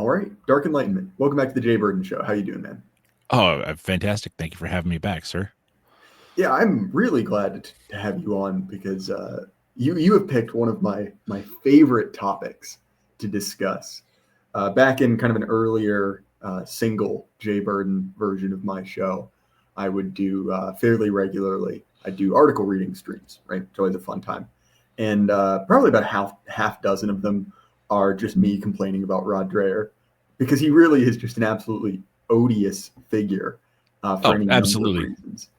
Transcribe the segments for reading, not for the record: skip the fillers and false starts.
All right, Dark Enlightenment. Welcome back to the Jay Burden Show. How you doing, man? Oh, fantastic. Thank you for having me back, sir. Yeah, I'm really glad to have you on because you have picked one of my favorite topics to discuss. Back in kind of an earlier single Jay Burden version of my show, I would do fairly regularly. I do article reading streams, right? It's always a fun time, and probably about half dozen of them are just me complaining about Rod Dreher because he really is just an absolutely odious figure for Oh, any number of absolutely. reasons.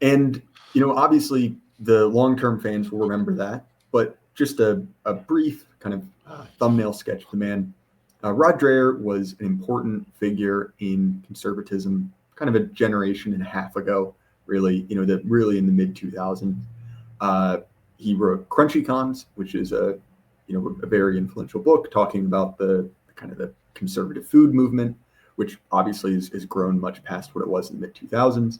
And, obviously the long term fans will remember that, but just a brief kind of thumbnail sketch of the man. Rod Dreher was an important figure in conservatism, kind of a generation and a half ago, really, really in the mid 2000s. Uh, he wrote Crunchy Cons, which is a very influential book talking about the kind of the conservative food movement, which obviously has grown much past what it was in the mid 2000s.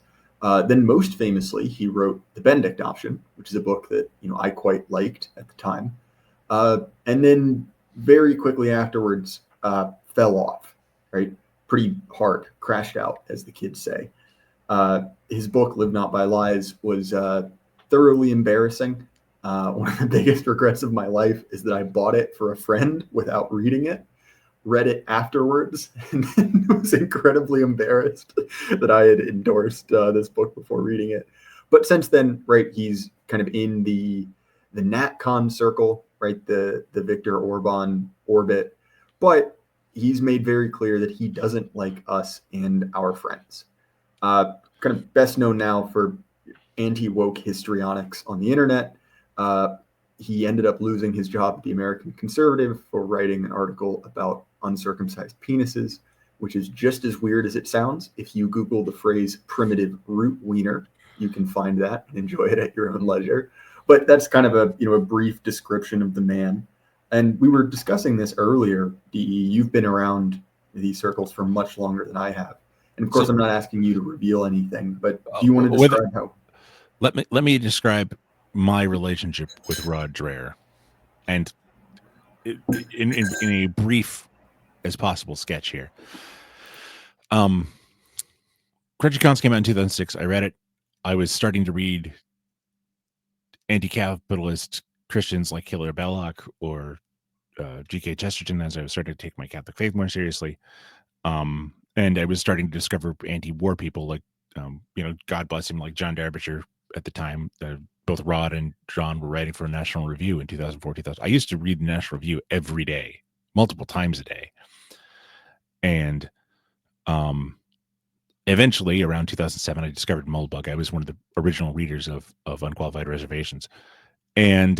Then, most famously, he wrote The Benedict Option, which is a book that I quite liked at the time. And then, very quickly afterwards, fell off, right? Pretty hard, crashed out, as the kids say. His book, Live Not by Lies, was thoroughly embarrassing. One of the biggest regrets of my life is that I bought it for a friend without reading it, read it afterwards, and then was incredibly embarrassed that I had endorsed this book before reading it. But since then, right, he's kind of in the NatCon circle, right, the Viktor Orban orbit, but he's made very clear that he doesn't like us and our friends. Kind of best known now for anti-woke histrionics on the internet. Uh, he ended up losing his job at the American Conservative for writing an article about uncircumcised penises, which is just as weird as it sounds. If you Google the phrase primitive root wiener, you can find that and enjoy it at your own leisure. But that's kind of a brief description of the man. And we were discussing this earlier, DE. You've been around these circles for much longer than I have. And of course, So, I'm not asking you to reveal anything, but do you want to with describe how? let me describe my relationship with Rod Dreher, and in a brief as possible sketch here. Um, Crunchy Cons came out in 2006. I read it. I was starting to read anti-capitalist Christians like Hilaire Belloc or G.K. Chesterton as I was starting to take my Catholic faith more seriously. And I was starting to discover anti-war people like, God bless him, like John Derbyshire at the time. Both Rod and John were writing for a National Review in 2004, 2000. I used to read the National Review every day, multiple times a day. And eventually, around 2007, I discovered Moldbug. I was one of the original readers of Unqualified Reservations. And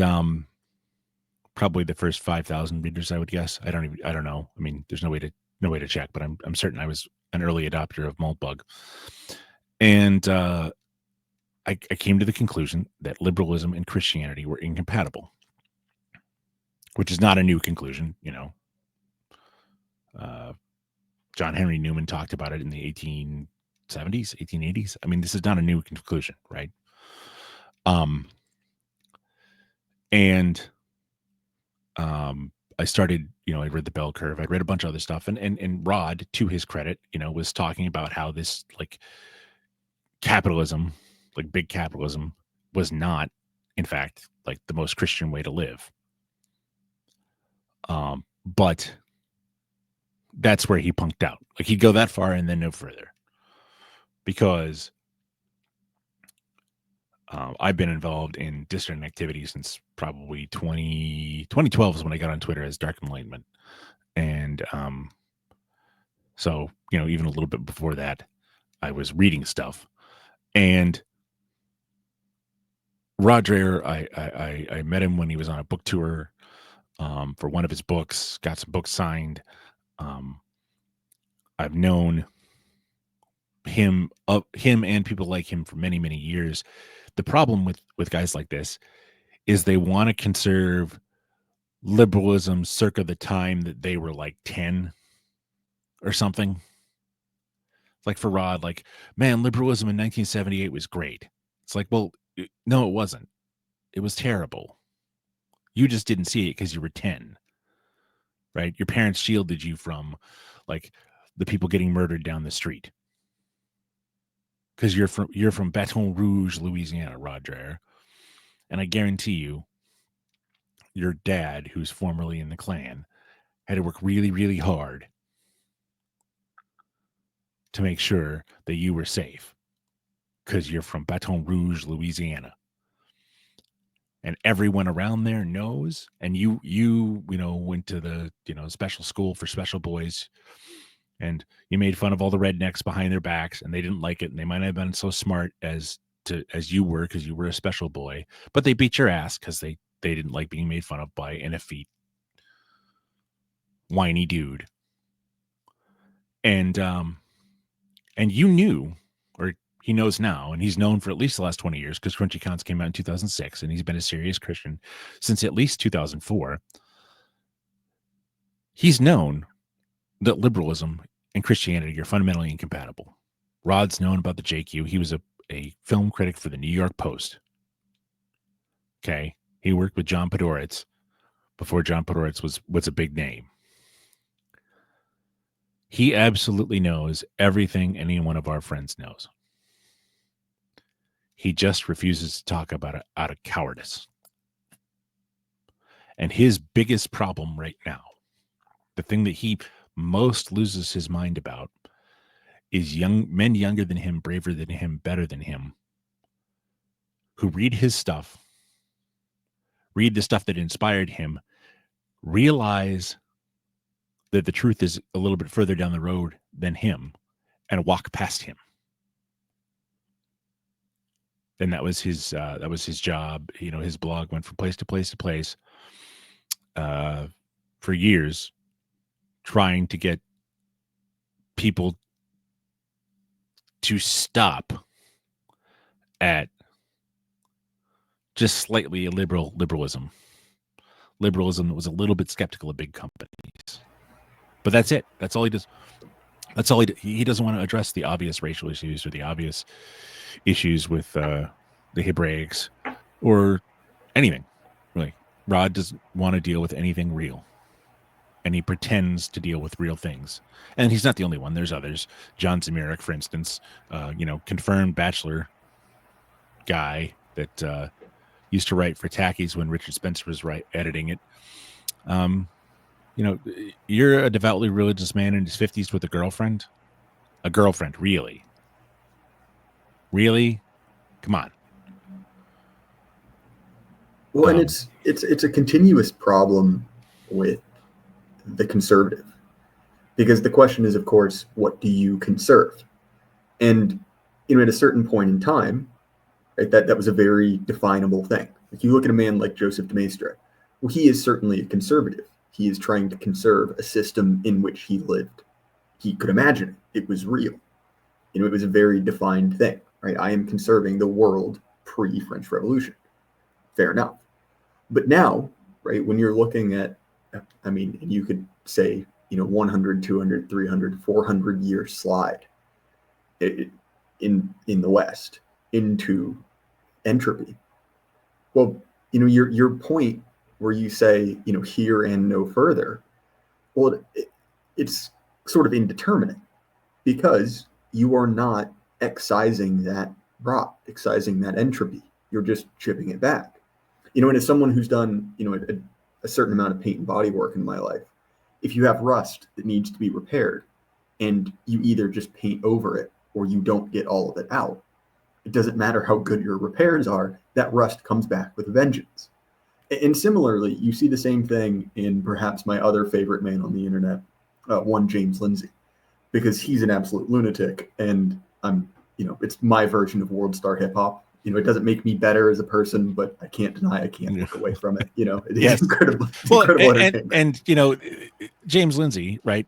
probably the first 5,000 readers, I would guess. I don't know. I mean, there's no way to check, but I'm certain I was an early adopter of Maltbug. And I came to the conclusion that liberalism and Christianity were incompatible, which is not a new conclusion. John Henry Newman talked about it in the 1870s, 1880s. I mean, this is not a new conclusion, right? And I started, I read the Bell Curve. I read a bunch of other stuff, and Rod, to his credit, was talking about how this like capitalism, like big capitalism, was not, in fact, like the most Christian way to live. But that's where he punked out. Like he'd go that far and then no further, because I've been involved in dissident activity since probably 2012 is when I got on Twitter as Dark Enlightenment. And so, even a little bit before that, I was reading stuff. And Rod Dreher, I met him when he was on a book tour for one of his books, got some books signed. I've known him and people like him for many, many years. The problem with guys like this is they want to conserve liberalism circa the time that they were like 10 or something. Like for Rod, like, man, liberalism in 1978 was great. It's like, well, no, it wasn't. It was terrible. You just didn't see it because you were 10. right? Your parents shielded you from like the people getting murdered down the street. Because you're from Baton Rouge, Louisiana, Rod Dreher. And I guarantee you, your dad, who's formerly in the Klan, had to work really, really hard to make sure that you were safe. Because you're from Baton Rouge, Louisiana. And everyone around there knows. And you went to the special school for special boys, and you made fun of all the rednecks behind their backs, and they didn't like it, and they might not have been so smart as you were because you were a special boy, but they beat your ass because they didn't like being made fun of by an effete, whiny dude. And you knew, or he knows now, and he's known for at least the last 20 years because Crunchy Cons came out in 2006, and he's been a serious Christian since at least 2004. He's known that liberalism and Christianity are fundamentally incompatible. Rod's known about the JQ. He was a film critic for the New York Post. Okay. He worked with John Podhoretz before John Podhoretz was a big name. He absolutely knows everything any one of our friends knows. He just refuses to talk about it out of cowardice. And his biggest problem right now, the thing that he most loses his mind about, is men younger than him, braver than him, better than him, who read his stuff, read the stuff that inspired him, realize that the truth is a little bit further down the road than him, and walk past him. And that was his job. His blog went from place to place to place for years, trying to get people to stop at just slightly liberalism that was a little bit skeptical of big companies. But that's it. That's all he does. That's all he doesn't want to address the obvious racial issues or the obvious issues with the Hebraics or anything, really. Rod doesn't want to deal with anything real. And he pretends to deal with real things. And he's not the only one. There's others. John Zemirik, for instance, confirmed Bachelor guy that used to write for Tackies when Richard Spencer was editing it. You're a devoutly religious man in his 50s with a girlfriend. A girlfriend, really? Really? Come on. Well, and it's a continuous problem with the conservative, because the question is, of course, what do you conserve? And at a certain point in time, right, that was a very definable thing. If you look at a man like Joseph de Maistre, well, he is certainly a conservative. He is trying to conserve a system in which he lived. He could imagine it. It was real. It was a very defined thing, right? I am conserving the world pre-French Revolution. Fair enough. But now, right, when you're looking at, you could say, 100, 200, 300, 400 year slide in the West into entropy. Well, your point where you say, here and no further, well, it's sort of indeterminate, because you are not excising that rot, excising that entropy. You're just chipping it back. And as someone who's done, a certain amount of paint and body work in my life, if you have rust that needs to be repaired and you either just paint over it or you don't get all of it out, it doesn't matter how good your repairs are, that rust comes back with a vengeance. And similarly, you see the same thing in perhaps my other favorite man on the internet, one James Lindsay, because he's an absolute lunatic, and it's my version of world star hip hop. It doesn't make me better as a person, but I can't deny I can't look away from it. It is incredible. And James Lindsay, right?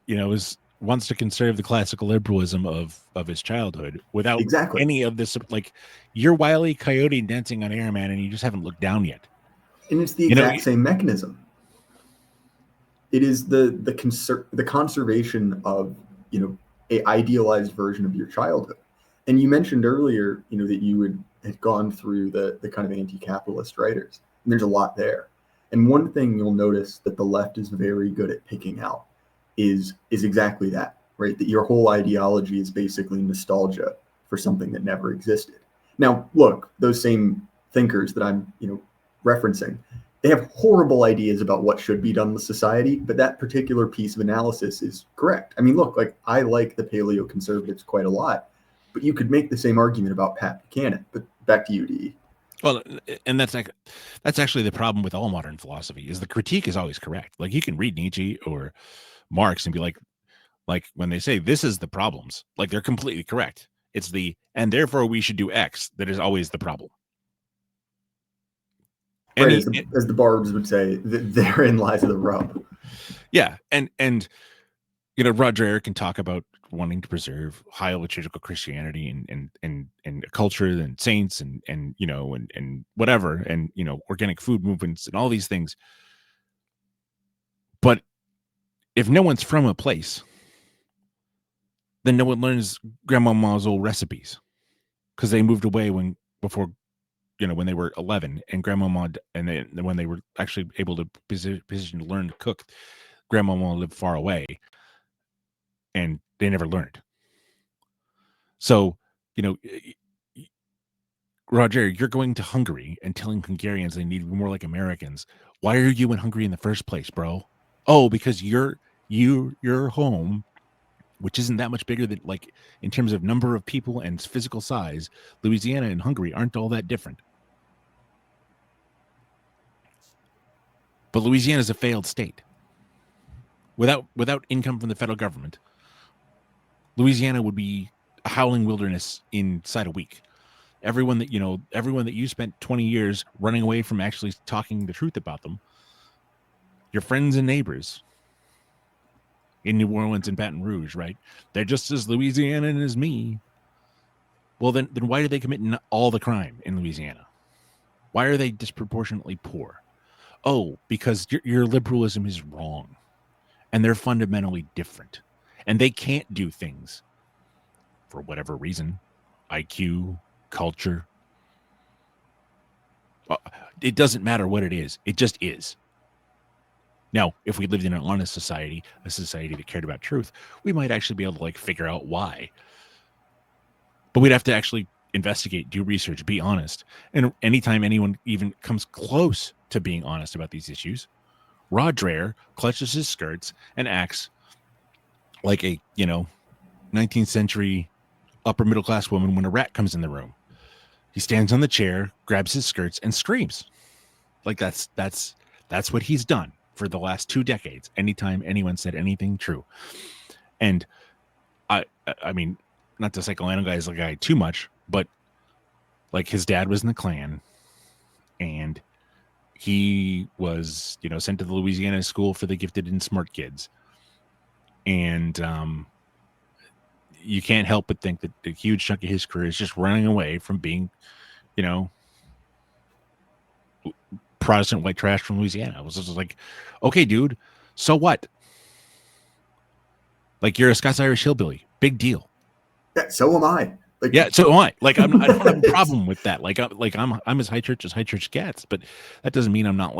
Wants to conserve the classical liberalism of his childhood without any of this. Like, you're Wile E. Coyote dancing on Air Man, and you just haven't looked down yet. And it's the exact same mechanism. It is the conservation of a idealized version of your childhood. And you mentioned earlier, that you had gone through the kind of anti-capitalist writers, and there's a lot there. And one thing you'll notice that the left is very good at picking out is exactly that, right? That your whole ideology is basically nostalgia for something that never existed. Now, look, those same thinkers that I'm, referencing, they have horrible ideas about what should be done with society, but that particular piece of analysis is correct. I mean, look, like I like the paleo conservatives quite a lot, but you could make the same argument about Pat Buchanan. But back to you, D. Well, and that's actually the problem with all modern philosophy is the critique is always correct. Like you can read Nietzsche or Marx and be like when they say this is the problems, like they're completely correct. It's the and therefore we should do X that is always the problem. Right, as the Barbs would say, therein lies the rub. Yeah, and Rod Dreher can talk about wanting to preserve high liturgical Christianity and culture and saints and whatever and organic food movements and all these things. But if no one's from a place, then no one learns grandmama's old recipes because they moved away when they were 11 and grandmama and when they were actually able to position to learn to cook, grandmama lived far away and they never learned. So, Roger, you're going to Hungary and telling Hungarians they need to be more like Americans. Why are you in Hungary in the first place, bro? Oh, because your home, which isn't that much bigger than like in terms of number of people and physical size, Louisiana and Hungary aren't all that different. But Louisiana is a failed state. Without income from the federal government, Louisiana would be a howling wilderness inside a week. Everyone that you spent 20 years running away from actually talking the truth about them, your friends and neighbors in New Orleans and Baton Rouge, right? They're just as Louisianan as me. Well, then why do they commit all the crime in Louisiana? Why are they disproportionately poor? Oh, because your liberalism is wrong, and they're fundamentally different, and they can't do things for whatever reason, IQ, culture. It doesn't matter what it is. It just is. Now, if we lived in an honest society, a society that cared about truth, we might actually be able to figure out why. But we'd have to actually investigate, do research, be honest. And anytime anyone even comes close to being honest about these issues, Rod Dreher clutches his skirts and acts like a, 19th century upper middle class woman when a rat comes in the room. He stands on the chair, grabs his skirts, and screams. Like that's what he's done for the last 2 decades. Anytime anyone said anything true. And I mean, not to psychoanalyze the guy too much, but his dad was in the Klan and he was, sent to the Louisiana school for the gifted and smart kids. And you can't help but think that a huge chunk of his career is just running away from being, Protestant white trash from Louisiana. It was just like, okay, dude, so what? You're a Scots-Irish hillbilly. Big deal. Yeah, so am I. Yeah, so am I. I don't have a problem with that. I'm as high church gets, but that doesn't mean I'm not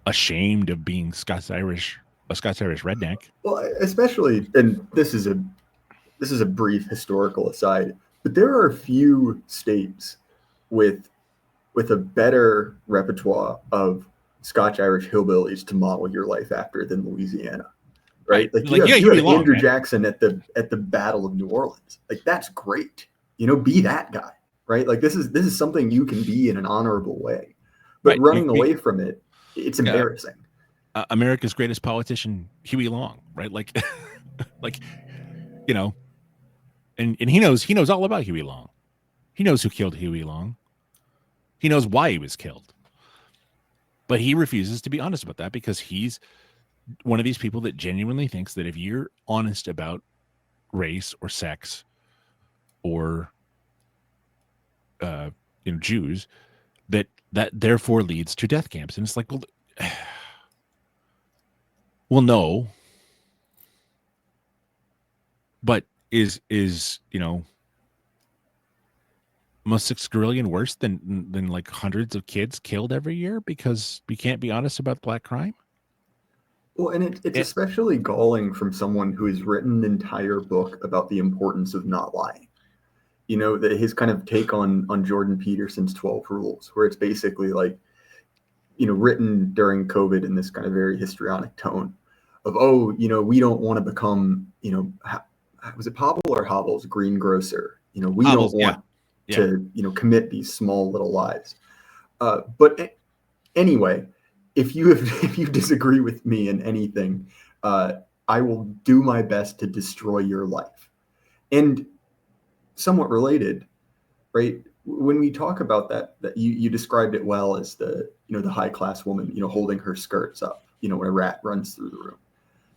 ashamed of being a Scots-Irish redneck. Well, especially, and this is a brief historical aside, but there are a few states with a better repertoire of Scotch-Irish hillbillies to model your life after than Louisiana. Right? You have Andrew Jackson at the Battle of New Orleans. That's great. Be that guy, right? This is something you can be in an honorable way. But running away from it, it's embarrassing. America's greatest politician, Huey Long, right? And he knows all about Huey Long. He knows who killed Huey Long. He knows why he was killed. But he refuses to be honest about that because he's one of these people that genuinely thinks that if you're honest about race or sex or Jews, that therefore leads to death camps. And it's like, well, no. But is almost 6 grillion worse than like hundreds of kids killed every year because we can't be honest about black crime. Well, and it's especially galling from someone who has written an entire book about the importance of not lying. You know, that his kind of take on Jordan Peterson's 12 Rules, where it's basically like, you know, written during COVID in this kind of very histrionic tone of, oh, you know, we don't want to become, you know, was it Pavel or Havel's greengrocer? You know, we Hobbles, don't want to, you know, commit these small little lies. But anyway, if you if you disagree with me in anything, I will do my best to destroy your life. And somewhat related, right? When we talk about that you described it well as the, you know, the high class woman, you know, holding her skirts up, you know, when a rat runs through the room.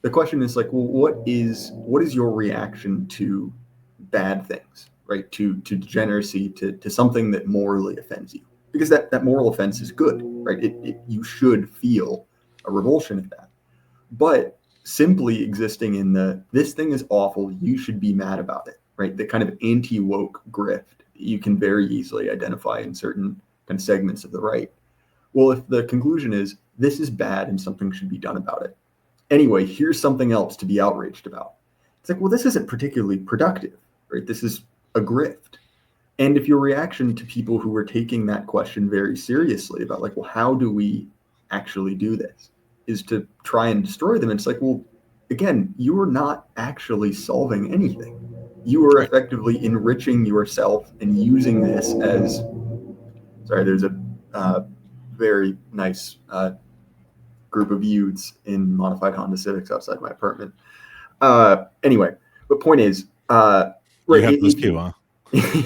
The question is like, well, what is your reaction to bad things, right? To degeneracy, to something that morally offends you, because that moral offense is good, right? You should feel a revulsion at that, but simply existing in the this thing is awful, you should be mad about it, right? The kind of anti-woke grift you can very easily identify in certain kind of segments of the right. Well, if the conclusion is this is bad and something should be done about it, anyway, here's something else to be outraged about. It's like, well, this isn't particularly productive, right? This is a grift. And if your reaction to people who are taking that question very seriously about like, well, how do we actually do this, is to try and destroy them, it's like, well, again, you are not actually solving anything. You are effectively enriching yourself and using this as, sorry, there's a very nice group of youths in modified Honda Civics outside my apartment. Anyway, the point is, right? You have those too, huh?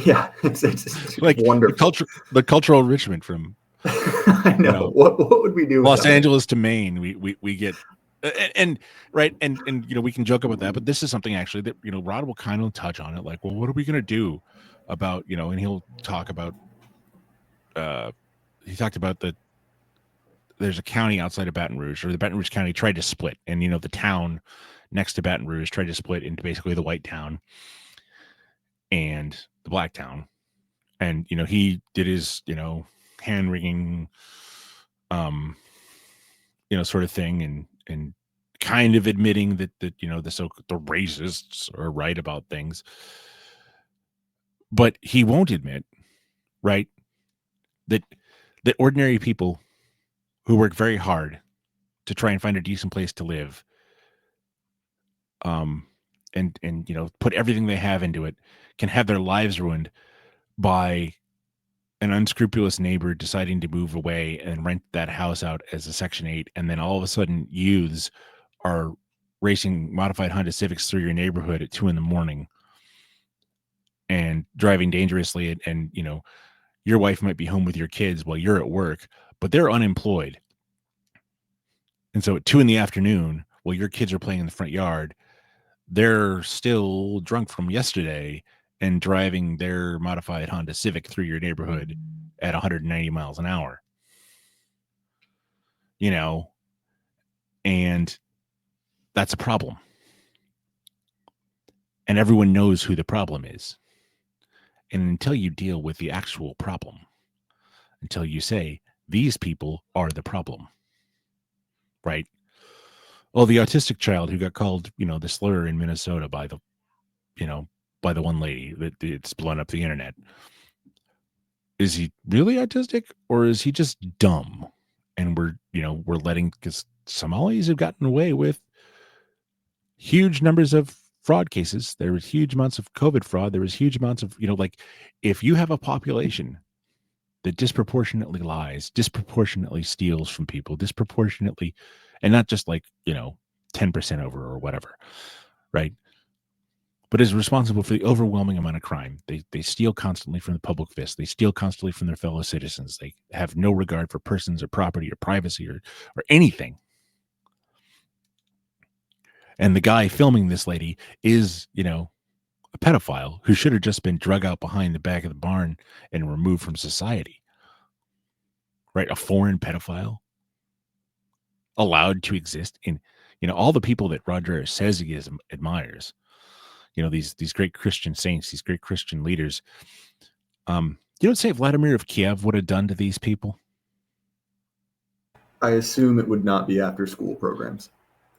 Yeah, it's Like wonderful. The cultural enrichment from I know. you know, What would we do? Los Angeles to Maine. We get and right and you know, we can joke about that, but this is something actually that, you know, Rod will kind of touch on it, like, well, what are we going to do about, you know, and he'll talk about he talked about there's a county outside of Baton Rouge, or the Baton Rouge County tried to split, and you know, the town next to Baton Rouge tried to split into basically the white town and the black town. And you know, he did his, you know, hand wringing you know, sort of thing, and kind of admitting that you know, the racists are right about things, but he won't admit, right, that ordinary people who work very hard to try and find a decent place to live, and you know, put everything they have into it, can have their lives ruined by an unscrupulous neighbor deciding to move away and rent that house out as a Section 8, and then all of a sudden youths are racing modified Honda Civics through your neighborhood at 2 a.m. and driving dangerously, and you know, your wife might be home with your kids while you're at work, but they're unemployed. And so at 2 p.m, while your kids are playing in the front yard, they're still drunk from yesterday and driving their modified Honda Civic through your neighborhood at 190 miles an hour. You know, and that's a problem. And everyone knows who the problem is. And until you deal with the actual problem, until you say, these people are the problem, right? Well, the autistic child who got called, you know, the slur in Minnesota by the, you know, by the one lady that it's blown up the internet. Is he really autistic, or is he just dumb? And we're, you know, we're letting, because Somalis have gotten away with huge numbers of fraud cases. There was huge amounts of COVID fraud. There was huge amounts of, you know, like, if you have a population that disproportionately lies, disproportionately steals from people, disproportionately, and not just like, you know, 10% over or whatever, right? But is responsible for the overwhelming amount of crime. They steal constantly from the public fist. They steal constantly from their fellow citizens. They have no regard for persons or property or privacy or anything. And the guy filming this lady is, you know, a pedophile who should have just been drug out behind the back of the barn and removed from society. Right? A foreign pedophile allowed to exist in, you know, all the people that Rod Dreher says he admires. You know, these great Christian saints, these great Christian leaders. You know what St. Vladimir of Kiev would have done to these people? I assume it would not be after school programs.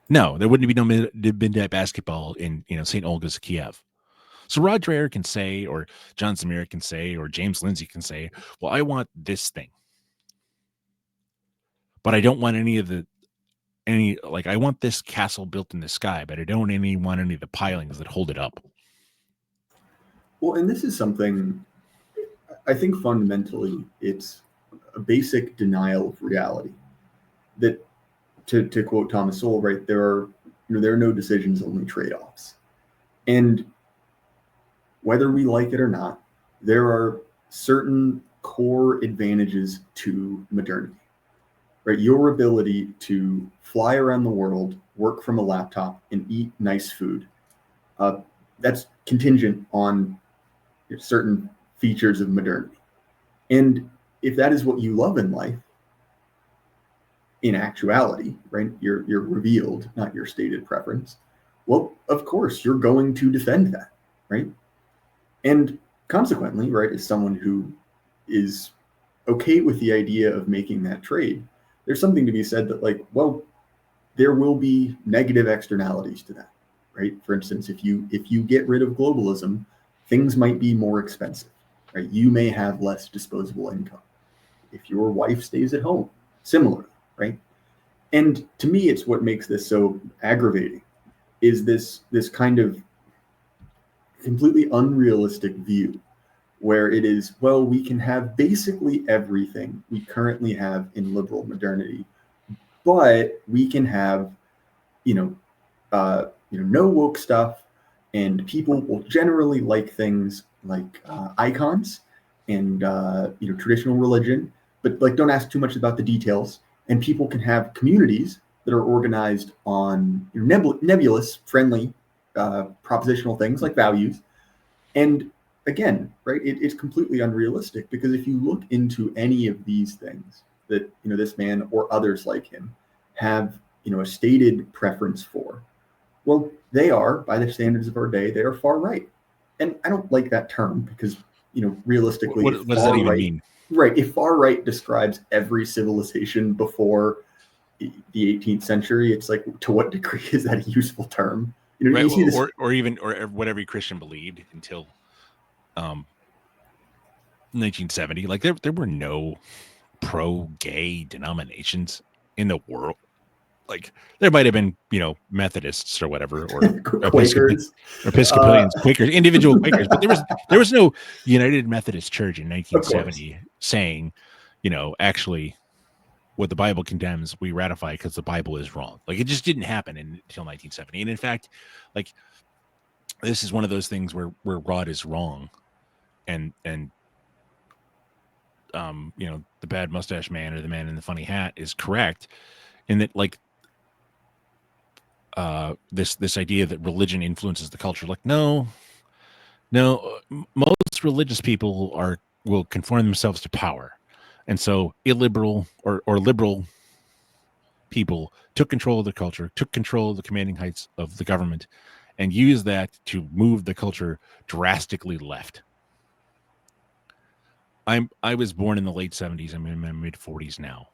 No, there wouldn't be no midnight basketball in St. Olga's Kiev. So Rod Dreher can say, or John Samir can say, or James Lindsay can say, well, I want this thing, but I don't want I want this castle built in the sky, but I don't want any of the pilings that hold it up. Well, and this is something I think fundamentally it's a basic denial of reality. That to quote Thomas Sowell, right, there are no decisions, only trade-offs. And whether we like it or not, there are certain core advantages to modernity, right? Your ability to fly around the world, work from a laptop, and eat nice food, that's contingent on certain features of modernity. And if that is what you love in life, in actuality, right, you're revealed, not your stated preference. Well, of course, you're going to defend that, right? And consequently, right, as someone who is okay with the idea of making that trade, there's something to be said that, like, well, there will be negative externalities to that, right? For instance, if you get rid of globalism, things might be more expensive, right? You may have less disposable income. If your wife stays at home, similarly, right? And to me, it's what makes this so aggravating is this kind of completely unrealistic view where it is, well, we can have basically everything we currently have in liberal modernity, but we can have, no woke stuff, and people will generally like things like icons and traditional religion, but like don't ask too much about the details. And people can have communities that are organized on nebulous, friendly, propositional things like values. And again, right, it's completely unrealistic because if you look into any of these things that this man or others like him have a stated preference for, well, they are, by the standards of our day, they are far right. And I don't like that term because realistically, What does that even mean? Right, if far right describes every civilization before the 18th century, it's like, to what degree is that a useful term? Right, you see this, or what every Christian believed until 1970. Like there were no pro-gay denominations in the world. Like there might have been, Methodists or whatever, or Quakers, Episcopalians, Quakers, individual Quakers, but there was no United Methodist Church in 1970 saying, actually, what the Bible condemns, we ratify because the Bible is wrong. Like it just didn't happen until 1970. And in fact, like this is one of those things where Rod is wrong, and the bad mustache man or the man in the funny hat is correct in that, like, this idea that religion influences the culture. Like, no, most religious people will conform themselves to power, and so illiberal or liberal people took control of the culture, took control of the commanding heights of the government, and used that to move the culture drastically left. I was born in the late 70s. I'm in my mid 40s now.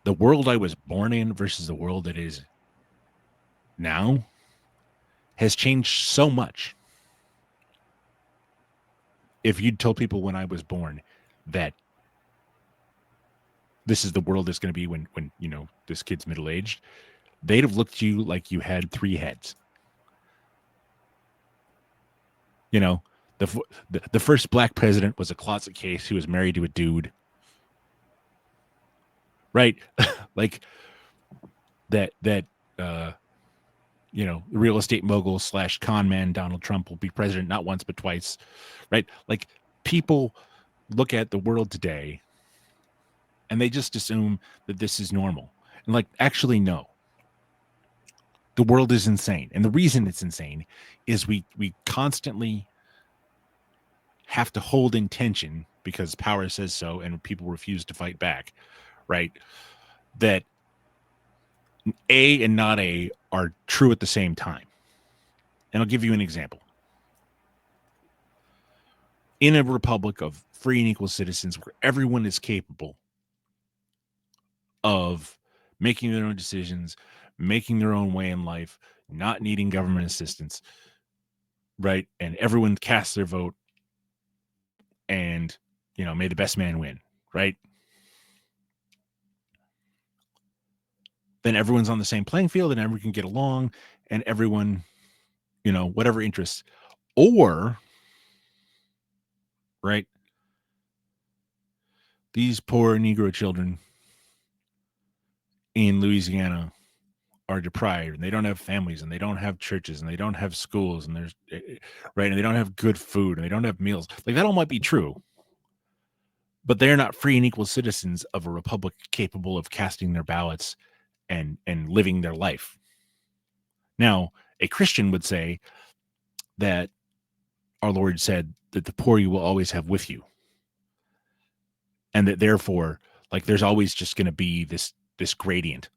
The world I was born in versus the world that is now has changed so much. If you'd told people when I was born that this is the world that's going to be when this kid's middle-aged, they'd have looked at you like you had three heads. The first black president was a closet case who was married to a dude. Right? Like that real estate mogul / con man Donald Trump will be president not once but twice. Right? Like people look at the world today and they just assume that this is normal. And like, actually, no. The world is insane. And the reason it's insane is we constantly have to hold in tension because power says so and people refuse to fight back, right? That A and not A are true at the same time. And I'll give you an example. in a republic of free and equal citizens where everyone is capable of making their own decisions, making their own way in life, not needing government assistance, right? And everyone casts their vote and, may the best man win, right? Then everyone's on the same playing field and everyone can get along and everyone, whatever interests. Or, right, these poor Negro children in Louisiana are deprived and they don't have families and they don't have churches and they don't have schools and there's right and they don't have good food and they don't have meals. Like that all might be true, but they're not free and equal citizens of a republic capable of casting their ballots and living their life. Now, a Christian would say that our Lord said that the poor you will always have with you, and that therefore, like, there's always just going to be this gradient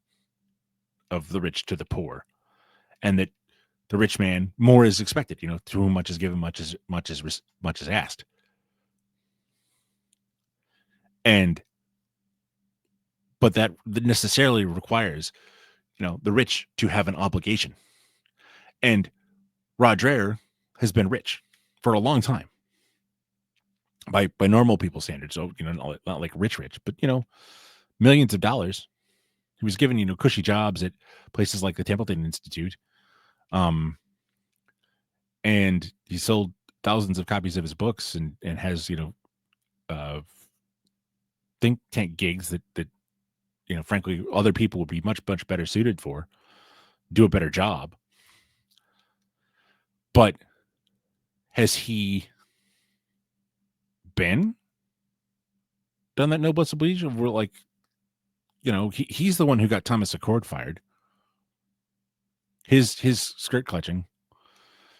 of the rich to the poor, and that the rich man more is expected. To whom much is given, much is asked, and but that necessarily requires the rich to have an obligation. And Rod Dreher has been rich for a long time by normal people standards. So not like rich, but millions of dollars. He was given cushy jobs at places like the Templeton Institute, and he sold thousands of copies of his books and has think tank gigs that frankly other people would be much better suited for, do a better job. But has he done that noblesse oblige? We're like, he's the one who got Thomas Accord fired. His skirt clutching.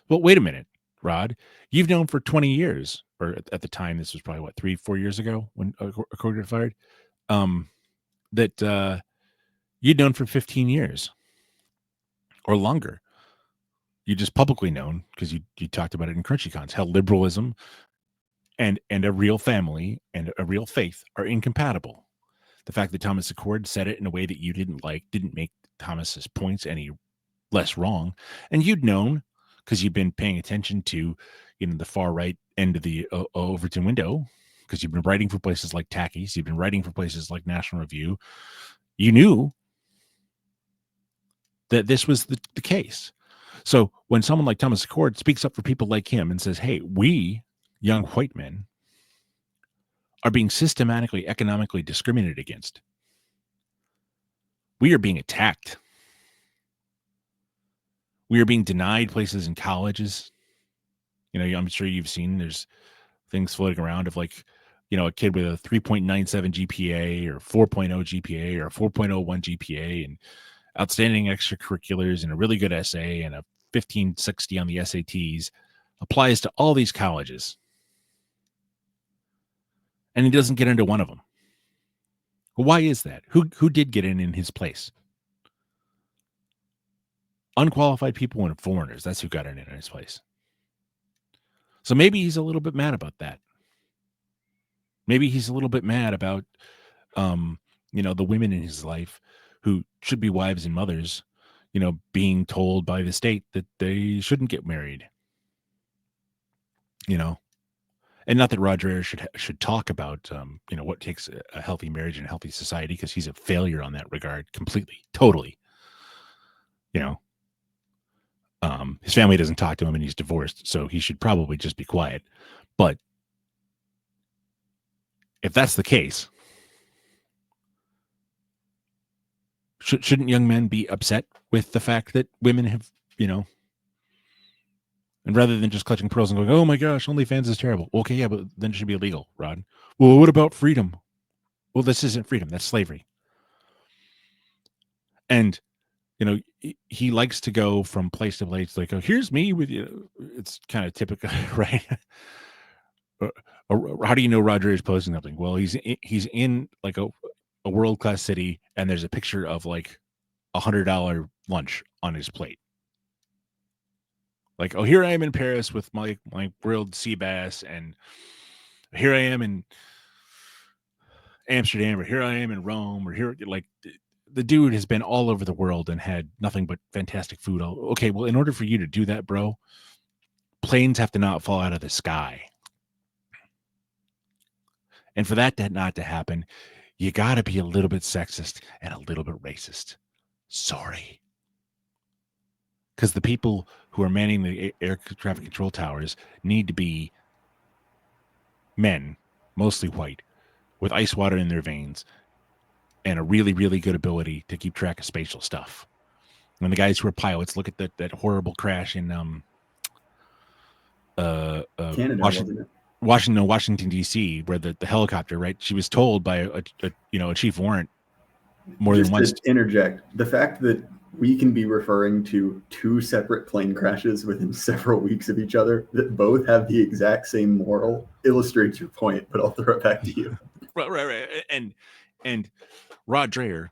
Well, wait a minute, Rod. You've known for 20 years, or at the time, this was probably 3-4 years ago when Accord got fired. That you'd known for 15 years or longer. You just publicly known because you talked about it in CrunchyCons, how liberalism and a real family and a real faith are incompatible. The fact that Thomas Accord said it in a way that you didn't like didn't make Thomas's points any less wrong. And you'd known because you've been paying attention to the far right end of the Overton window, because you've been writing for places like Tackies, you've been writing for places like National Review. You knew that this was the case. So when someone like Thomas Accord speaks up for people like him and says, hey, we young white men are being systematically economically discriminated against, we are being attacked, we are being denied places in colleges. I'm sure you've seen there's things floating around of like, a kid with a 3.97 GPA or 4.0 GPA or 4.01 GPA and outstanding extracurriculars and a really good essay and a 1560 on the SATs applies to all these colleges. And he doesn't get into one of them. Well, why is that? Who did get in his place? Unqualified people and foreigners. That's who got in his place. So maybe he's a little bit mad about that. Maybe he's a little bit mad about, the women in his life who should be wives and mothers, being told by the state that they shouldn't get married. And not that Rod Dreher should talk about, what takes a healthy marriage and a healthy society, because he's a failure on that regard, completely, totally. His family doesn't talk to him and he's divorced, so he should probably just be quiet. But if that's the case, shouldn't young men be upset with the fact that women have, and rather than just clutching pearls and going, oh my gosh, OnlyFans is terrible. Okay, yeah, but then it should be illegal, Rod. Well, what about freedom? Well, this isn't freedom. That's slavery. And, he likes to go from place to place, like, oh, here's me with you. It's kind of typical, right? How do you know Roger is posting something? Well, he's in like a world-class city, and there's a picture of like $100 lunch on his plate. Like, oh, here I am in Paris with my grilled sea bass, and here I am in Amsterdam, or here I am in Rome, or here, like, the dude has been all over the world and had nothing but fantastic food. Okay, well, in order for you to do that, bro, planes have to not fall out of the sky. And for that not to happen, you got to be a little bit sexist and a little bit racist. Sorry. Because the people who are manning the air traffic control towers need to be men, mostly white, with ice water in their veins and a really, really good ability to keep track of spatial stuff. And the guys who are pilots, look at that horrible crash in Canada, wasn't it? Washington D.C., where the helicopter, right? She was told by a chief warrant more Just than once. to interject, the fact that we can be referring to two separate plane crashes within several weeks of each other that both have the exact same moral illustrates your point, but I'll throw it back to you. Right. And Rod Dreher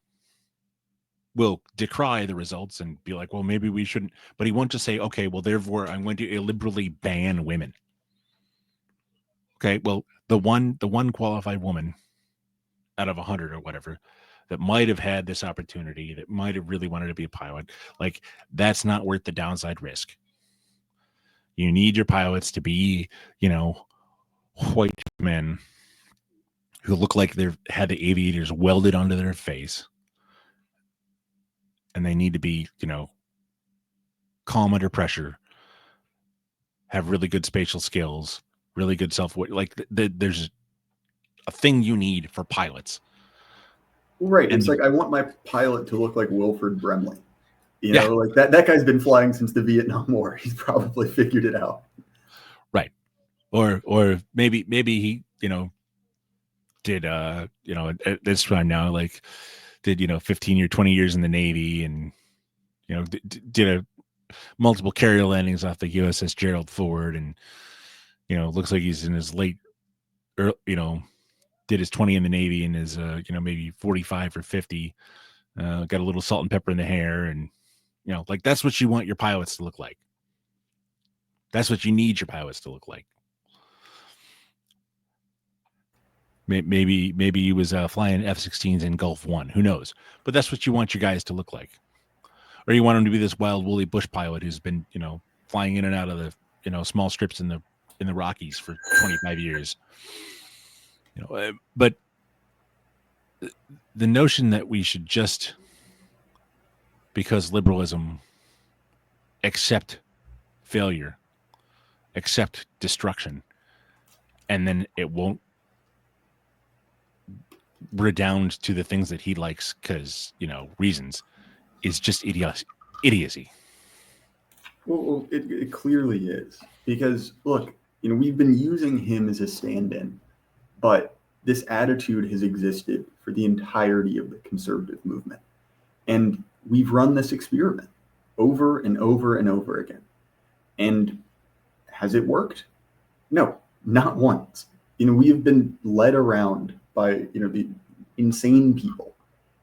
will decry the results and be like, well, maybe we shouldn't, but he won't just say, okay, well, therefore I'm going to illiberally ban women. Okay, well, the one qualified woman out of 100 or whatever that might have had this opportunity, that might have really wanted to be a pilot, like, that's not worth the downside risk. You need your pilots to be, white men who look like they've had the aviators welded onto their face, and they need to be, calm under pressure, have really good spatial skills, really good there's a thing you need for pilots. Right. It's like, I want my pilot to look like Wilford Brimley. Yeah. Like that guy's been flying since the Vietnam War. He's probably figured it out. Right. Or maybe he, did at this time now, like, did 15 or 20 years in the Navy, and did multiple carrier landings off the USS Gerald Ford, and looks like he's in his late, did his 20 in the Navy and is maybe 45 or 50, got a little salt and pepper in the hair, and like, that's what you want your pilots to look like. That's what you need your pilots to look like. Maybe he was flying F-16s in Gulf One. Who knows? But that's what you want your guys to look like. Or you want him to be this wild woolly bush pilot who's been, flying in and out of the, small strips in the Rockies for 25 years. But the notion that we should just, because liberalism, accept failure, accept destruction, and then it won't redound to the things that he likes because, reasons, is just idiocy. Well, it clearly is, because look, we've been using him as a stand-in, but this attitude has existed for the entirety of the conservative movement. And we've run this experiment over and over and over again. And has it worked? No, not once. We have been led around by, the insane people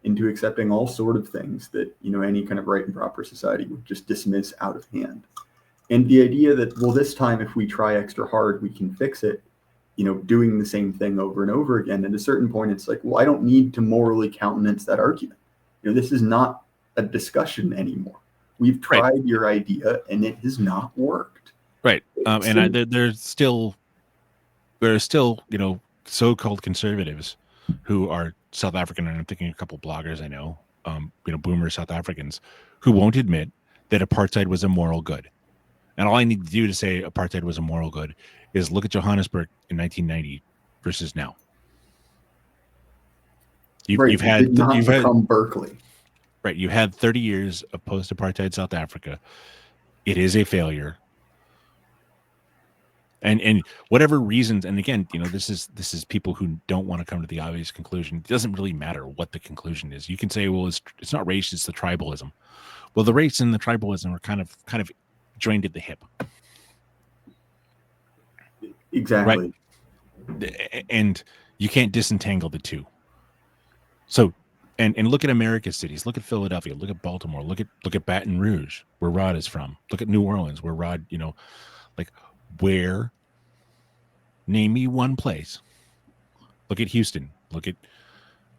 into accepting all sort of things that, any kind of right and proper society would just dismiss out of hand. And the idea that, well, this time if we try extra hard, we can fix it, doing the same thing over and over again. At a certain point, it's like, well, I don't need to morally countenance that argument. This is not a discussion anymore. We've tried your idea and it has not worked. Right. There's still, so-called conservatives who are South African, and I'm thinking a couple bloggers I know, boomer South Africans, who won't admit that apartheid was a moral good. And all I need to do to say apartheid was a moral good is look at Johannesburg in 1990 versus now. You've had Berkeley. Right. You had 30 years of post-apartheid South Africa. It is a failure. And whatever reasons, and again, this is people who don't want to come to the obvious conclusion. It doesn't really matter what the conclusion is. You can say, well, it's not race, it's the tribalism. Well, the race and the tribalism are kind of joined at the hip. Exactly. Right? And you can't disentangle the two. So And look at America's cities. Look at Philadelphia. Look at Baltimore. Look at Baton Rouge, where Rod is from. Look at New Orleans, where Rod, like where. Name me one place. Look at Houston. Look at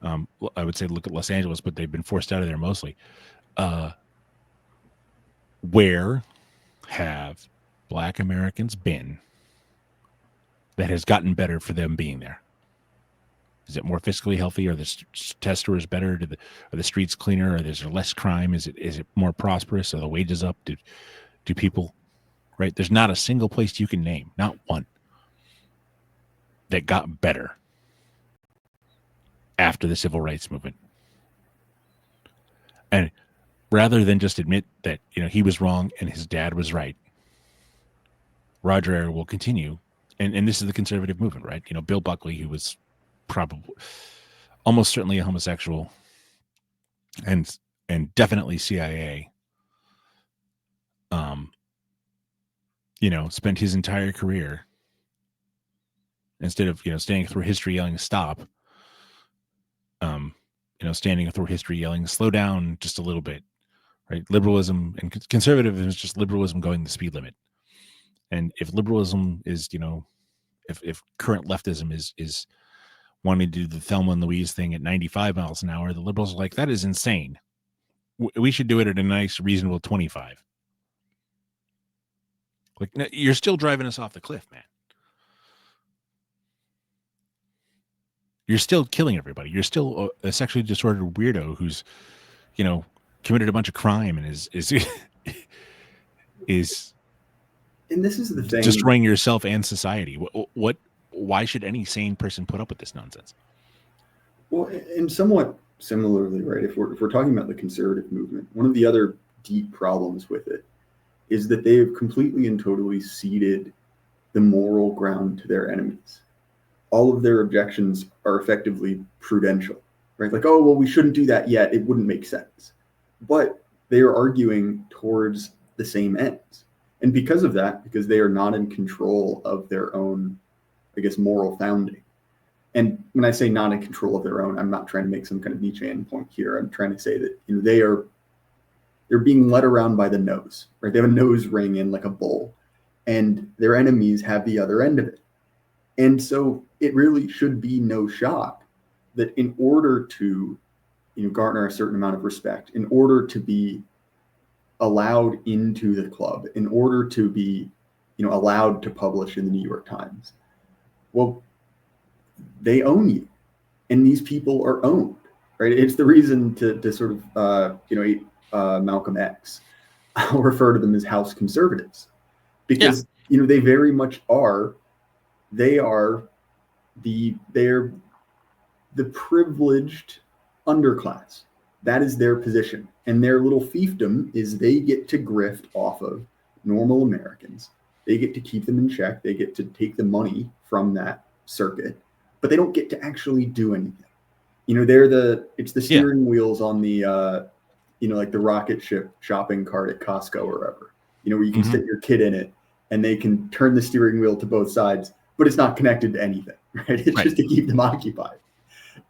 I would say look at Los Angeles, but they've been forced out of there mostly. Uh, where have Black Americans been that has gotten better for them being there? Is it more fiscally healthy? Are the test scores better? Are the streets cleaner? Or is there less crime? Is it more prosperous? Are the wages up? Do people, right? There's not a single place you can name, not one, that got better after the civil rights movement. And rather than just admit that he was wrong and his dad was right, Rod Dreher will continue, and this is the conservative movement, right? Bill Buckley, who was probably almost certainly a homosexual, and definitely CIA, spent his entire career, instead of standing through history yelling stop, standing through history yelling slow down just a little bit, right? Liberalism and conservatism is just liberalism going the speed limit. And if liberalism is, if current leftism is wanting to do the Thelma and Louise thing at 95 miles an hour, the liberals are like, that is insane. We should do it at a nice, reasonable 25. Like, you're still driving us off the cliff, man. You're still killing everybody. You're still a sexually disordered weirdo who's, committed a bunch of crime and is and this is the thing, destroying yourself and society. Why should any sane person put up with this nonsense? Well, and somewhat similarly, right? If we're talking about the conservative movement, one of the other deep problems with it is that they have completely and totally ceded the moral ground to their enemies. All of their objections are effectively prudential, right? Like, oh, well, we shouldn't do that yet. It wouldn't make sense. But they are arguing towards the same ends. And because of that, because they are not in control of their own, I guess, moral founding. And when I say not in control of their own, I'm not trying to make some kind of Nietzschean point here. I'm trying to say that they're being led around by the nose, right? They have a nose ring in like a bull, and their enemies have the other end of it. And so it really should be no shock that in order to, garner a certain amount of respect, in order to be allowed into the club, in order to be, allowed to publish in the New York Times, well, they own you, and these people are owned, right? It's the reason to sort of, Malcolm X, I'll refer to them as house conservatives, because they very much are. They're the privileged underclass. That is their position, and their little fiefdom is they get to grift off of normal Americans. They get to keep them in check. They get to take the money from that circuit, but they don't get to actually do anything. It's the steering wheels on the like the rocket ship shopping cart at Costco or wherever, where you can stick your kid in it and they can turn the steering wheel to both sides, but it's not connected to anything, right? It's just to keep them occupied.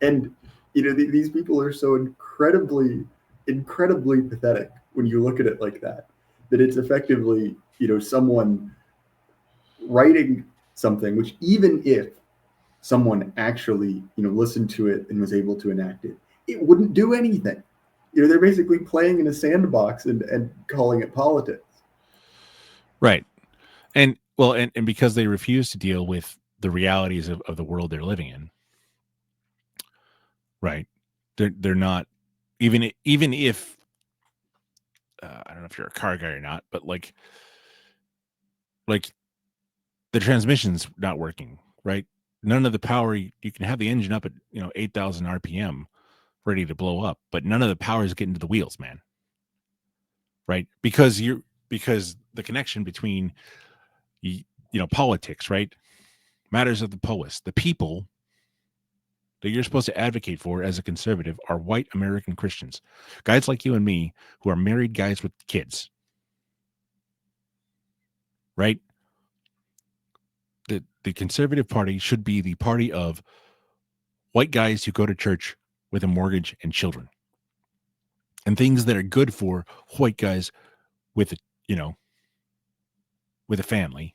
And, these people are so incredibly, incredibly pathetic when you look at it like that it's effectively, someone writing something, which even if someone actually, listened to it and was able to enact it, it wouldn't do anything. They're basically playing in a sandbox and calling it politics. Right. And well, and because they refuse to deal with the realities of the world they're living in, right? They're not, even if I don't know if you're a car guy or not, but like the transmission's not working, right? None of the power, you can have the engine up at 8,000 RPM ready to blow up, but none of the power is getting to the wheels, man. Right? Because the connection between politics, right? Matters of the polis. The people that you're supposed to advocate for as a conservative are white American Christians, guys like you and me who are married guys with kids, right? The Conservative Party should be the party of white guys who go to church with a mortgage and children. And things that are good for white guys with a, with a family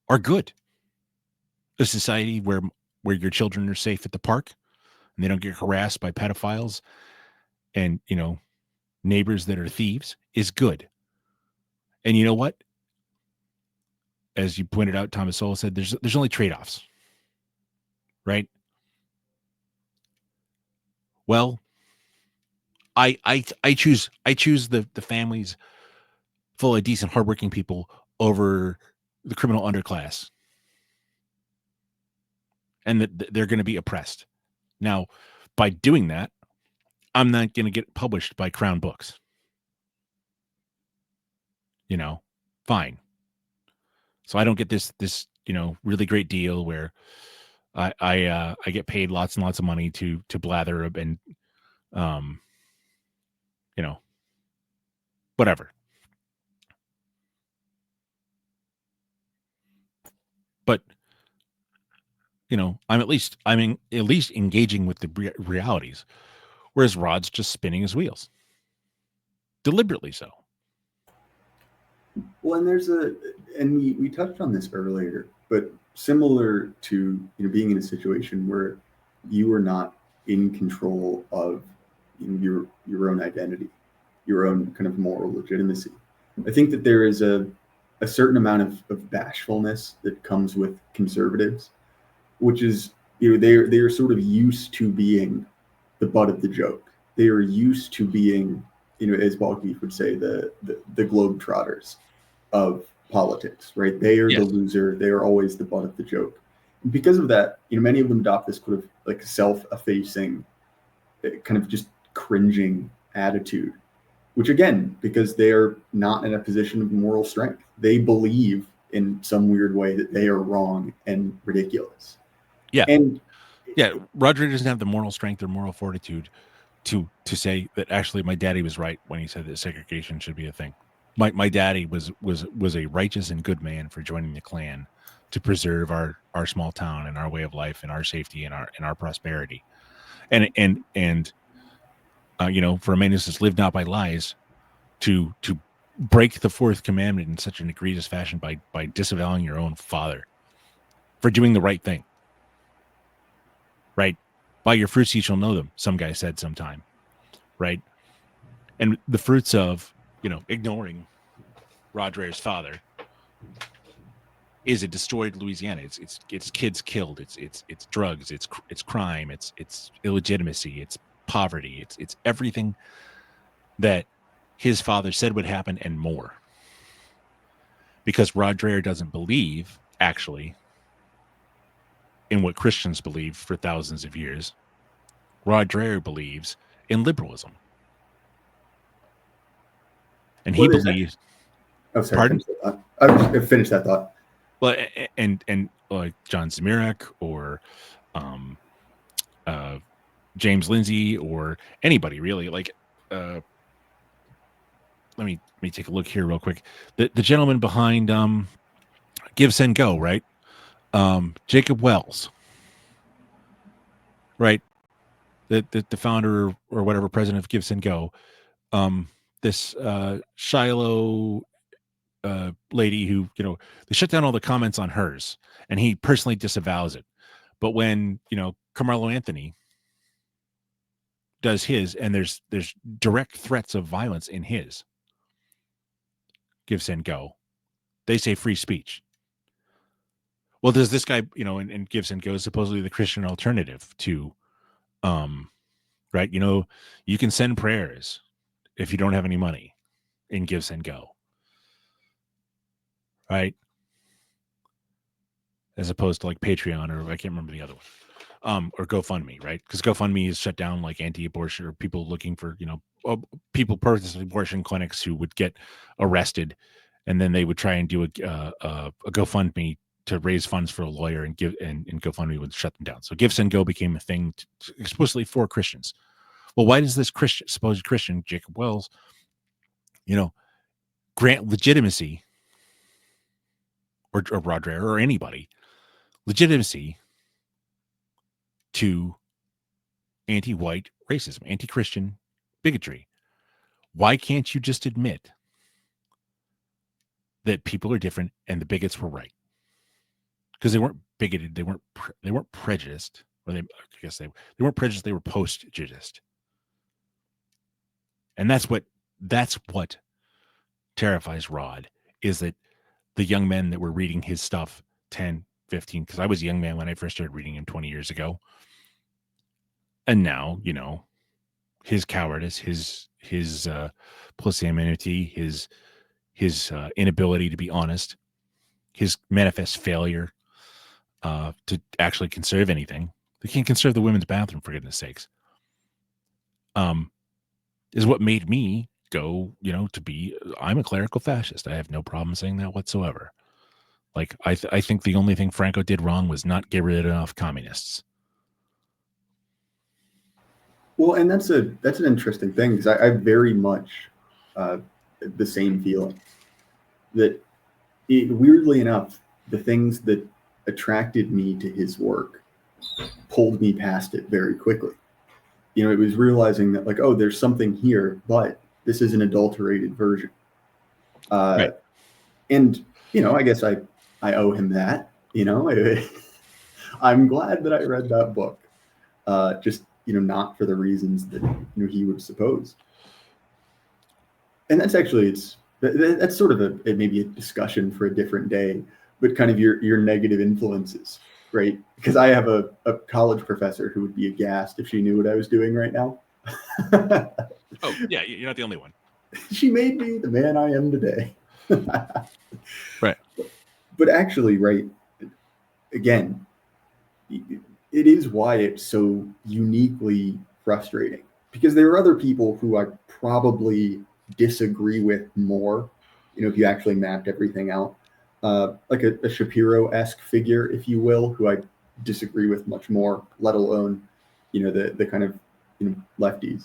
are good. A society where your children are safe at the park and they don't get harassed by pedophiles and, neighbors that are thieves is good. And you know what? As you pointed out, Thomas Sowell said, there's only trade-offs, right? Well, I choose the families full of decent, hardworking people over the criminal underclass, and that they're going to be oppressed. Now, by doing that, I'm not going to get published by Crown Books. Fine. So I don't get this really great deal where I get paid lots and lots of money to blather and whatever. But I'm at least engaging with the realities, whereas Rod's just spinning his wheels, deliberately so. Well, and we touched on this earlier, but similar to being in a situation where you are not in control of your own identity, your own kind of moral legitimacy. I think that there is a certain amount of bashfulness that comes with conservatives, which is they are sort of used to being the butt of the joke. They are used to being, as Balkeef would say, the globetrotters of politics, right? They are the loser. They are always the butt of the joke. And because of that, many of them adopt this kind of like self-effacing, kind of just cringing attitude, which again, because they are not in a position of moral strength, they believe in some weird way that they are wrong and ridiculous. Yeah. And Rod Dreher doesn't have the moral strength or moral fortitude to say that actually my daddy was right when he said that segregation should be a thing. My daddy was a righteous and good man for joining the Klan to preserve our small town and our way of life and our safety and our prosperity. And for a man who says live not by lies, to break the fourth commandment in such an egregious fashion by disavowing your own father for doing the right thing. Right? By your fruits you shall know them, some guy said sometime. Right? And the fruits of, ignoring Rod Dreher's father is a destroyed Louisiana. It's kids killed. It's drugs. It's crime. It's illegitimacy. It's poverty. It's everything that his father said would happen and more. Because Rod Dreher doesn't believe, actually, in what Christians believe for thousands of years. Rod Dreher believes in liberalism. And he believes... Oh, sorry. Pardon? I finished that thought. Well, and like John Zmirak or James Lindsay or anybody really, like let me take a look here real quick. The gentleman behind Give Send Go, right? Jacob Wells, right? The founder or whatever, president of Give Send Go. This Shiloh lady who, they shut down all the comments on hers, and he personally disavows it. But when Carmelo Anthony does his, and there's direct threats of violence in his Give Send Go, they say free speech. Well, does this guy, and Give Send Go is supposedly the Christian alternative to, right? You can send prayers if you don't have any money in Give Send Go, right? As opposed to like Patreon or I can't remember the other one, or GoFundMe, right? Because GoFundMe is shut down like anti-abortion or people looking for, people purchasing abortion clinics who would get arrested, and then they would try and do a GoFundMe to raise funds for a lawyer, and GoFundMe would shut them down. So Give Send Go became a thing explicitly for Christians. Well, why does this supposed Christian, Jacob Wells, grant legitimacy, or Rod Dreher or anybody legitimacy to anti-white racism, anti-Christian bigotry. Why can't you just admit that people are different and the bigots were right? Because they weren't bigoted, they weren't prejudiced, or I guess they weren't prejudiced, they were post-judiced. And that's what terrifies Rod, is that the young men that were reading his stuff 10, 15, because I was a young man when I first started reading him 20 years ago. And now, his cowardice, his pusillanimity, his inability to be honest, his manifest failure to actually conserve anything. They can't conserve the women's bathroom, for goodness sakes. Is what made me go, I'm a clerical fascist. I have no problem saying that whatsoever. Like, I think the only thing Franco did wrong was not get rid of enough communists. Well, and that's an interesting thing, because I very much the same feeling that weirdly enough, the things that attracted me to his work pulled me past it very quickly. It was realizing that, like, oh, there's something here, but this is an adulterated version. Right. And, I guess I owe him that, I'm glad that I read that book. Just, not for the reasons that, he would suppose. And that's actually, that's sort of maybe a discussion for a different day, but kind of your negative influences, right? Because I have a college professor who would be aghast if she knew what I was doing right now. Oh, yeah, you're not the only one. She made me the man I am today. Right. But actually, right, again, it is why it's so uniquely frustrating, because there are other people who I probably disagree with more, if you actually mapped everything out, like a Shapiro-esque figure, if you will, who I disagree with much more, let alone, the kind of, lefties.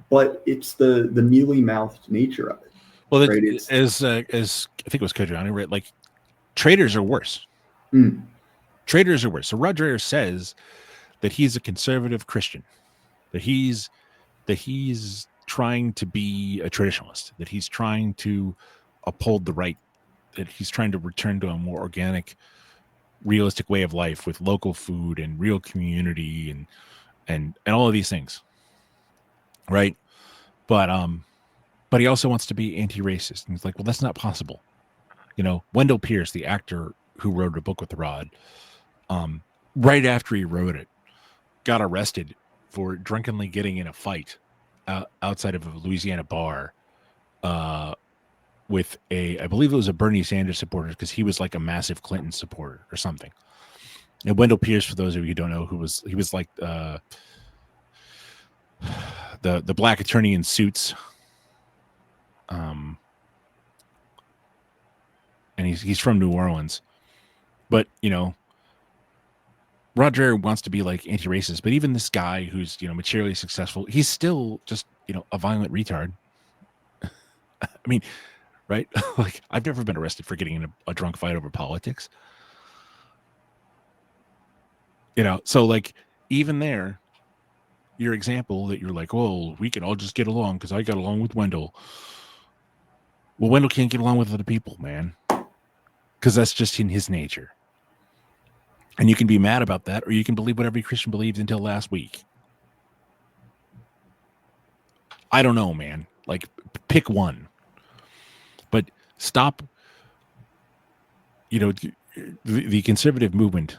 But it's the mealy-mouthed nature of it. Well, right? as I think it was Kodjani, right? Like, traitors are worse. Mm. Traitors are worse. So Rod Dreher says that he's a conservative Christian, that he's trying to be a traditionalist, that he's trying to uphold the right, that he's trying to return to a more organic, realistic way of life with local food and real community and all of these things, right? But he also wants to be anti-racist, and he's like, well, that's not possible. Wendell Pierce, the actor who wrote a book with Rod, right after he wrote it, got arrested for drunkenly getting in a fight outside of a Louisiana bar with I believe it was a Bernie Sanders supporter, because he was like a massive Clinton supporter or something. And Wendell Pierce, for those of you who don't know, he was like the black attorney in Suits, and he's from New Orleans, but Rod Dreher wants to be like anti-racist, but even this guy who's materially successful, he's still just a violent retard. I mean, right? Like, I've never been arrested for getting in a drunk fight over politics. So like, even there, your example that you're like, oh, we can all just get along because I got along with Wendell. Well, Wendell can't get along with other people, man, because that's just in his nature. And you can be mad about that, or you can believe what every Christian believed until last week. I don't know, man. Like, pick one. But stop, the conservative movement,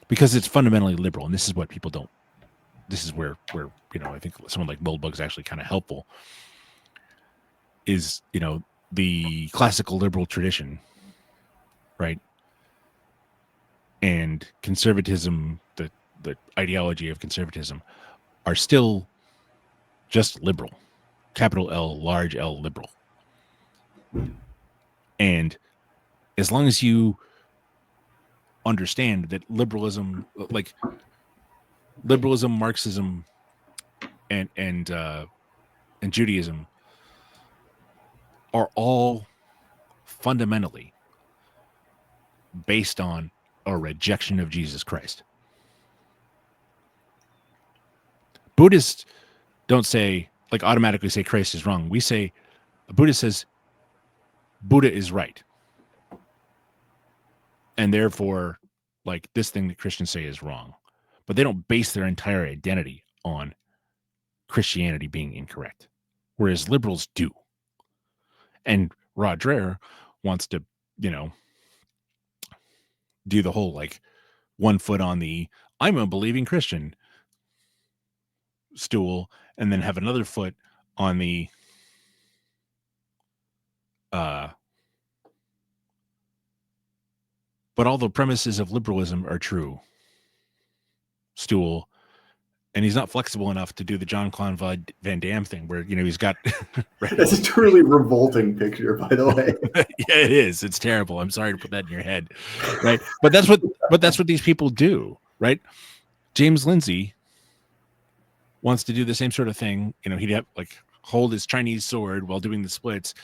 because it's fundamentally liberal, and this is what people don't. This is where I think someone like Moldbug is actually kind of helpful. Is the classical liberal tradition, right? And conservatism, the ideology of conservatism, are still just liberal, capital L, large L, liberal. And as long as you understand that liberalism, Marxism, and Judaism are all fundamentally based on a rejection of Jesus Christ. Buddhists don't say, like, automatically say Christ is wrong. We say, a Buddhist says Buddha is right. And therefore, like, this thing that Christians say is wrong. But they don't base their entire identity on Christianity being incorrect, whereas liberals do. And Rod Dreher wants to, do the whole, like, one foot on the I'm a believing Christian stool, and then have another foot on the but all the premises of liberalism are true stool. And he's not flexible enough to do the John-Claude Van Damme thing where, he's got... Right? That's a truly revolting picture, by the way. Yeah, it is. It's terrible. I'm sorry to put that in your head. Right. But that's what these people do. Right. James Lindsay wants to do the same sort of thing. He'd have, like, hold his Chinese sword while doing the splits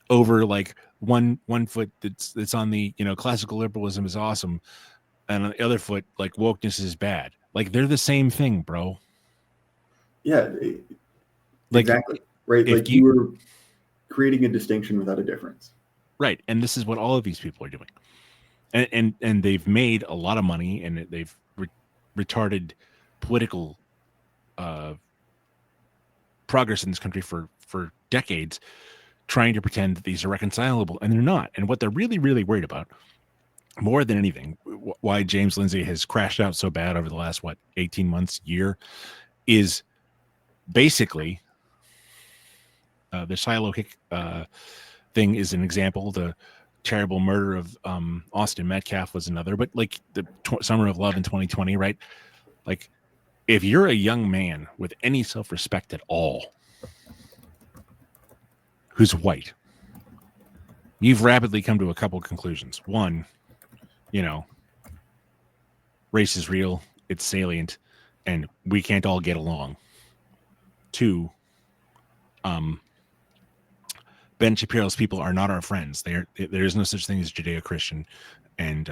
over, like, one foot that's on the, classical liberalism is awesome. And on the other foot, like, wokeness is bad. Like, they're the same thing, bro. Yeah, exactly. Right. Like, you were creating a distinction without a difference. Right. And this is what all of these people are doing. And they've made a lot of money, and they've retarded political progress in this country for decades, trying to pretend that these are reconcilable, and they're not. And what they're really, really worried about, more than anything, why James Lindsay has crashed out so bad over the last, 18 months, year, is basically the Shiloh Hick thing is an example. The terrible murder of Austin Metcalf was another. But, like, the Summer of Love in 2020, right? Like, if you're a young man with any self-respect at all who's white, you've rapidly come to a couple of conclusions. One, race is real, it's salient, and we can't all get along. Two, Ben Shapiro's people are not our friends. There is no such thing as Judeo-Christian, and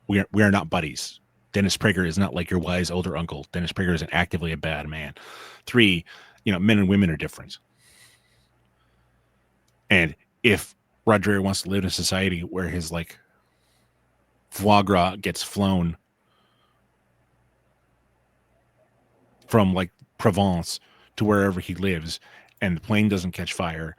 we are not buddies. Dennis Prager is not like your wise older uncle. Dennis Prager isn't actively a bad man. Three, men and women are different. And if Rod Dreher wants to live in a society where his, like, foie gras gets flown from, like, Provence to wherever he lives, and the plane doesn't catch fire,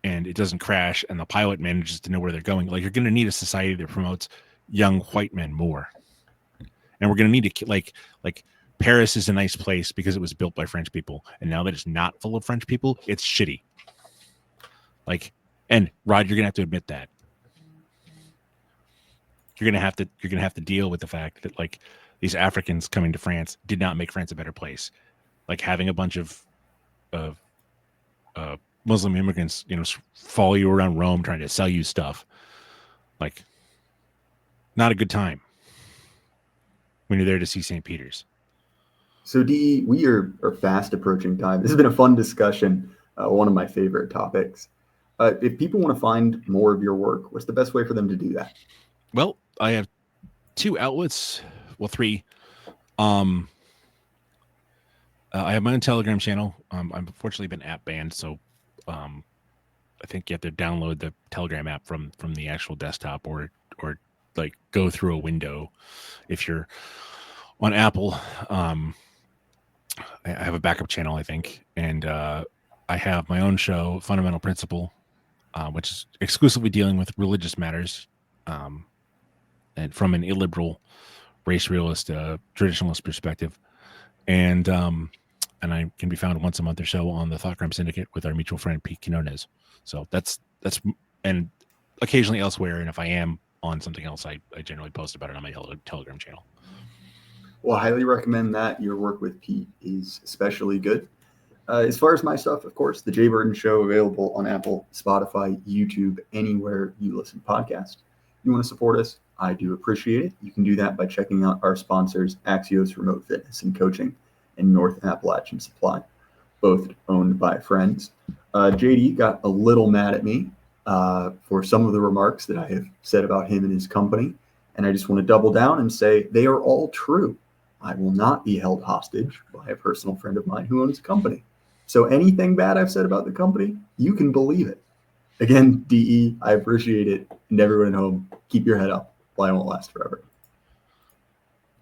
and it doesn't crash, and the pilot manages to know where they're going, like, you're going to need a society that promotes young white men more. And we're going to need to, like Paris is a nice place because it was built by French people, and now that it's not full of French people, it's shitty. Like, and Rod, you're going to have to admit that. You're going to have to deal with the fact that, like, these Africans coming to France did not make France a better place. Like, having a bunch of Muslim immigrants, follow you around Rome trying to sell you stuff. Like, not a good time when you're there to see St. Peter's. So, Dee, we are fast approaching time. This has been a fun discussion, one of my favorite topics. If people want to find more of your work, what's the best way for them to do that? Well, I have two outlets. Well, three. I have my own Telegram channel. I've unfortunately been app banned, so I think you have to download the Telegram app from the actual desktop, or like go through a window if you're on Apple. I have a backup channel, I think, and I have my own show, Fundamental Principle, which is exclusively dealing with religious matters, and from an illiberal, race realist, traditionalist perspective, and I can be found once a month or so on the Thought Crime Syndicate with our mutual friend Pete Quinones. So that's and occasionally elsewhere. And if I am on something else, I generally post about it on my Telegram channel. Well, I highly recommend that. Your work with Pete is especially good. As far as my stuff, of course, the Jay Burton Show, available on Apple, Spotify, YouTube, anywhere you listen to podcasts. If you want to support us, I do appreciate it. You can do that by checking out our sponsors, Axios Remote Fitness and Coaching and North Appalachian Supply, both owned by friends. JD got a little mad at me for some of the remarks that I have said about him and his company. And I just want to double down and say they are all true. I will not be held hostage by a personal friend of mine who owns a company. So anything bad I've said about the company, you can believe it. Again, DE, I appreciate it. And everyone at home, keep your head up. Fly won't last forever.